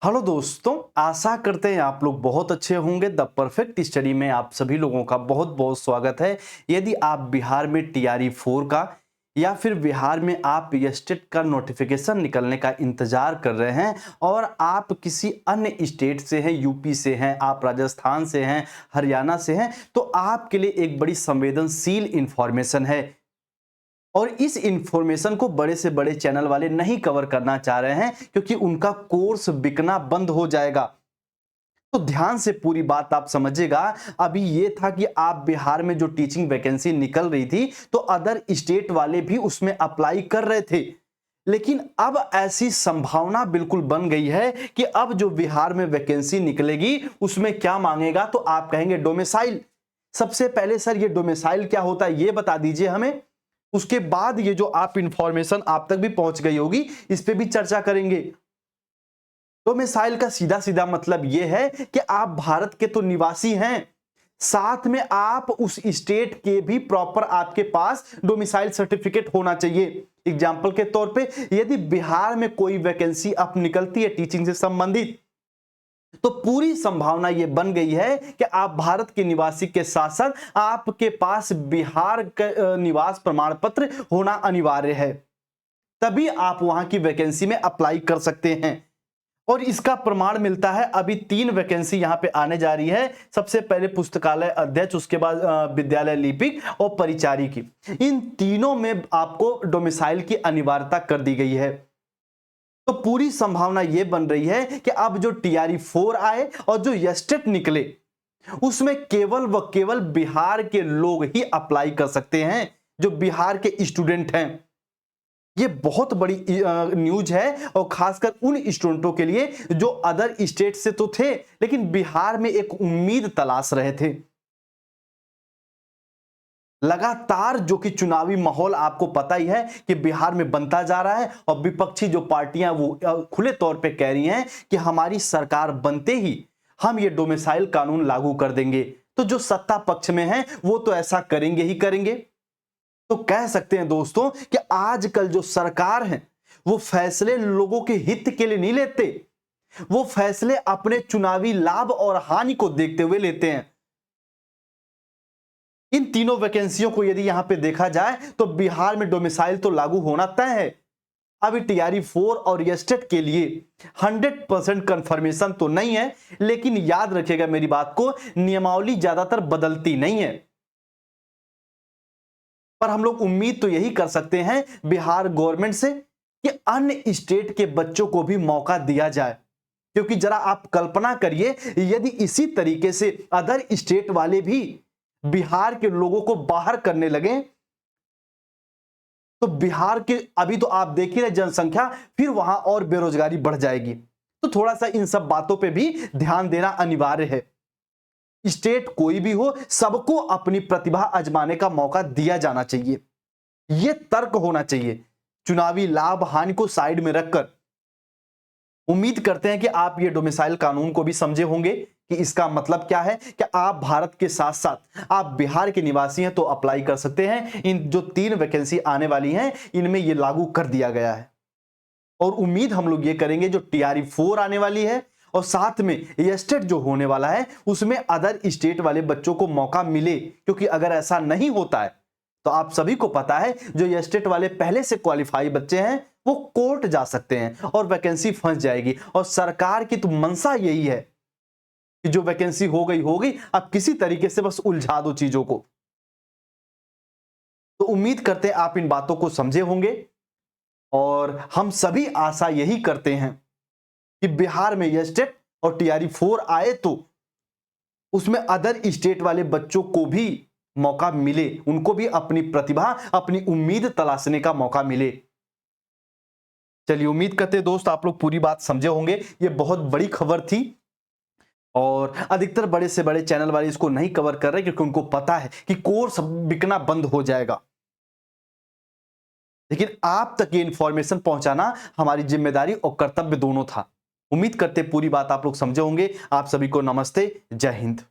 Hello दोस्तों, आशा करते हैं आप लोग बहुत अच्छे होंगे। द परफेक्ट स्टडी में आप सभी लोगों का बहुत बहुत स्वागत है। यदि आप बिहार में टीआरई 4 का या फिर बिहार में आप स्टेट का नोटिफिकेशन निकलने का इंतजार कर रहे हैं और आप किसी अन्य स्टेट से हैं, यूपी से हैं, आप राजस्थान से हैं, हरियाणा से हैं, तो आपके लिए एक बड़ी संवेदनशील इंफॉर्मेशन है। और इस इंफॉर्मेशन को बड़े से बड़े चैनल वाले नहीं कवर करना चाह रहे हैं क्योंकि उनका कोर्स बिकना बंद हो जाएगा। तो ध्यान से पूरी बात आप समझिएगा। अभी ये था कि आप बिहार में जो टीचिंग वैकेंसी निकल रही थी तो अदर स्टेट वाले भी उसमें अप्लाई कर रहे थे, लेकिन अब ऐसी संभावना बिल्कुल बन गई है कि अब जो बिहार में वैकेंसी निकलेगी उसमें क्या मांगेगा, तो आप कहेंगे डोमिसाइल। सबसे पहले सर ये डोमिसाइल क्या होता है ये बता दीजिए हमें। उसके बाद ये जो आप इंफॉर्मेशन आप तक भी पहुंच गई होगी इस पे भी चर्चा करेंगे। डोमिसाइल का सीधा सीधा मतलब यह है कि आप भारत के तो निवासी हैं, साथ में आप उस स्टेट के भी प्रॉपर आपके पास डोमिसाइल सर्टिफिकेट होना चाहिए। एग्जाम्पल के तौर पे यदि बिहार में कोई वैकेंसी अब निकलती है टीचिंग से संबंधित, तो पूरी संभावना यह बन गई है कि आप भारत के निवासी के साथ साथ आपके पास बिहार का निवास प्रमाण पत्र होना अनिवार्य है, तभी आप वहां की वैकेंसी में अप्लाई कर सकते हैं। और इसका प्रमाण मिलता है। अभी 3 वैकेंसी यहां पे आने जा रही है। सबसे पहले पुस्तकालय अध्यक्ष, उसके बाद विद्यालय लिपिक और परिचारी की। इन तीनों में आपको डोमिसाइल की अनिवार्यता कर दी गई है। तो पूरी संभावना यह बन रही है कि अब जो टीआरई 4 आए और जो एस्टेट निकले उसमें केवल व केवल बिहार के लोग ही अप्लाई कर सकते हैं, जो बिहार के स्टूडेंट हैं। ये बहुत बड़ी न्यूज है और खासकर उन स्टूडेंटों के लिए जो अदर स्टेट से तो थे लेकिन बिहार में एक उम्मीद तलाश रहे थे। लगातार जो कि चुनावी माहौल आपको पता ही है कि बिहार में बनता जा रहा है और विपक्षी जो पार्टियां वो खुले तौर पे कह रही हैं कि हमारी सरकार बनते ही हम ये डोमिसाइल कानून लागू कर देंगे। तो जो सत्ता पक्ष में है वो तो ऐसा करेंगे ही करेंगे। तो कह सकते हैं दोस्तों कि आजकल जो सरकार है वो फैसले लोगों के हित के लिए नहीं लेते, वो फैसले अपने चुनावी लाभ और हानि को देखते हुए लेते हैं। इन तीनों वैकेंसियों को यदि यहां पे देखा जाए तो बिहार में डोमिसाइल तो लागू होना तय है। अभी टीआरई 4 और एस्टेट के लिए 100% कंफर्मेशन तो नहीं है, लेकिन याद रखिएगा मेरी बात को, नियमावली ज्यादातर बदलती नहीं है। पर हम लोग उम्मीद तो यही कर सकते हैं बिहार गवर्नमेंट से कि अन्य स्टेट के बच्चों को भी मौका दिया जाए, क्योंकि जरा आप कल्पना करिए यदि इसी तरीके से अदर स्टेट वाले भी बिहार के लोगों को बाहर करने लगे तो बिहार के अभी तो आप देख ही रहे जनसंख्या, फिर वहां और बेरोजगारी बढ़ जाएगी। तो थोड़ा सा इन सब बातों पे भी ध्यान देना अनिवार्य है। स्टेट कोई भी हो, सबको अपनी प्रतिभा आजमाने का मौका दिया जाना चाहिए। यह तर्क होना चाहिए, चुनावी लाभ हानि को साइड में रखकर। उम्मीद करते हैं कि आप ये डोमिसाइल कानून को भी समझे होंगे कि इसका मतलब क्या है कि आप भारत के साथ साथ आप बिहार के निवासी हैं तो अप्लाई कर सकते हैं। इन जो 3 वैकेंसी आने वाली हैं इनमें ये लागू कर दिया गया है। और उम्मीद हम लोग ये करेंगे जो टीआरई 4 आने वाली है और साथ में एस्टेट जो होने वाला है उसमें अदर स्टेट वाले बच्चों को मौका मिले, क्योंकि अगर ऐसा नहीं होता है तो आप सभी को पता है जो एस्टेट वाले पहले से क्वालिफाई बच्चे हैं वो कोर्ट जा सकते हैं और वैकेंसी फंस जाएगी। और सरकार की तो मंशा यही है कि जो वैकेंसी हो गई होगी, अब किसी तरीके से बस उलझा दो चीजों को। तो उम्मीद करते हैं आप इन बातों को समझे होंगे और हम सभी आशा यही करते हैं कि बिहार में एस्टेट और टीआरई 4 आए तो उसमें अदर स्टेट वाले बच्चों को भी मौका मिले, उनको भी अपनी प्रतिभा अपनी उम्मीद तलाशने का मौका मिले। चलिए, उम्मीद करते हैं दोस्त आप लोग पूरी बात समझे होंगे। ये बहुत बड़ी खबर थी और अधिकतर बड़े से बड़े चैनल वाले इसको नहीं कवर कर रहे क्योंकि उनको पता है कि कोर्स बिकना बंद हो जाएगा। लेकिन आप तक ये इंफॉर्मेशन पहुंचाना हमारी जिम्मेदारी और कर्तव्य दोनों था। उम्मीद करते पूरी बात आप लोग समझे होंगे। आप सभी को नमस्ते, जय हिंद।